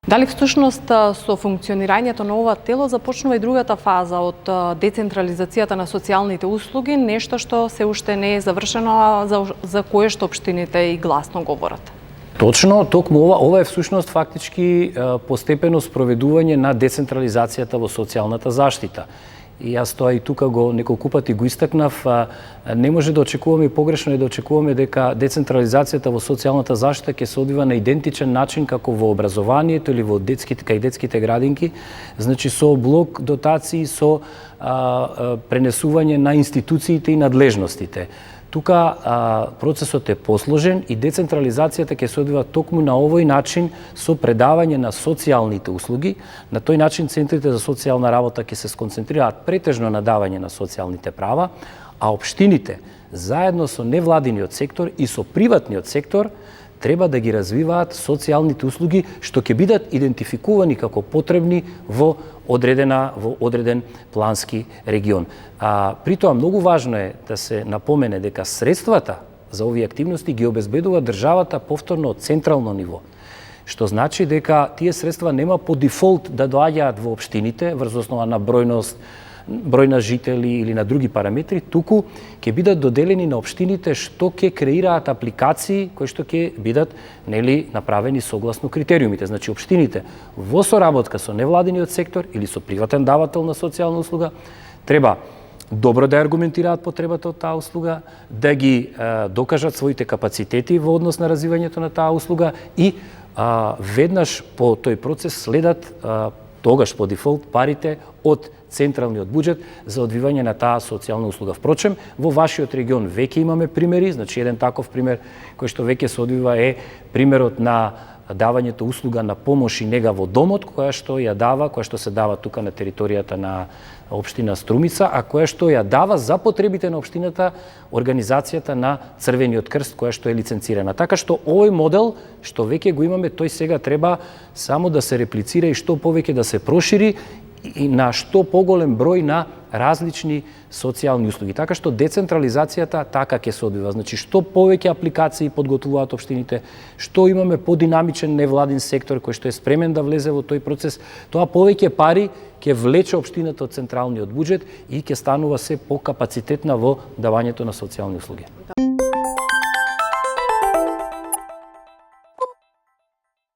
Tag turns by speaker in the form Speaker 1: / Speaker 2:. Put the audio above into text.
Speaker 1: Дали всушност со функционирањето на ова тело започнува и другата фаза од децентрализацијата на социјалните услуги, нешто што се уште не е завршено, а за кое што општините и гласно говорат?
Speaker 2: Точно, токму ова е всушност фактички постепено спроведување на децентрализацијата во социјалната заштита. И јас тоа и тука го неколку пати го истакнав, не може да очекуваме, погрешно е да очекуваме дека децентрализацијата во социјалната заштита ќе се одвива на идентичен начин како во образованието или во детските градинки, значи со блок дотации, со пренесување на институциите и надлежностите. Тука процесот е посложен и децентрализацијата ќе се одвива токму на овој начин со предавање на социјалните услуги. На тој начин центрите за социјална работа ќе се сконцентрираат претежно на давање на социјалните права, а општините заедно со невладиниот сектор и со приватниот сектор треба да ги развиваат социјалните услуги што ќе бидат идентификувани како потребни во одреден плански регион. При тоа многу важно е да се напомене дека средствата за овие активности ги обезбедува државата повторно од централно ниво. Што значи дека тие средства нема по дефолт да доаѓаат во општините врз основа на број на жители или на други параметри, туку ќе бидат доделени на општините што ќе креираат апликации кои што ќе бидат направени согласно критериумите. Значи општините во соработка со невладиниот сектор или со приватен давател на социјална услуга треба добро да аргументираат потребата од таа услуга, да ги докажат своите капацитети во однос на развивањето на таа услуга и веднаш по тој процес следат тогаш по дефолт парите од централниот буџет за одвивање на таа социјална услуга. Впрочем, во вашиот регион веќе имаме примери, значи еден таков пример кој што веќе се одвива е примерот на давањето услуга на помош и нега во домот, која што се дава тука на територијата на општина Струмица, а која што ја дава за потребите на општината организацијата на Црвениот крст, која што е лиценцирана. Така што овој модел што веќе го имаме, тој сега треба само да се реплицира и што повеќе да се прошири и на што поголем број на различни социјални услуги. Така што децентрализацијата така ќе се одвива. Значи што повеќе апликации подготвуваат општините, што имаме подинамичен невладин сектор кој што е спремен да влезе во тој процес, тоа повеќе пари ќе влече општината од централниот буџет и ќе станува се покапацитетна во давањето на социјални услуги.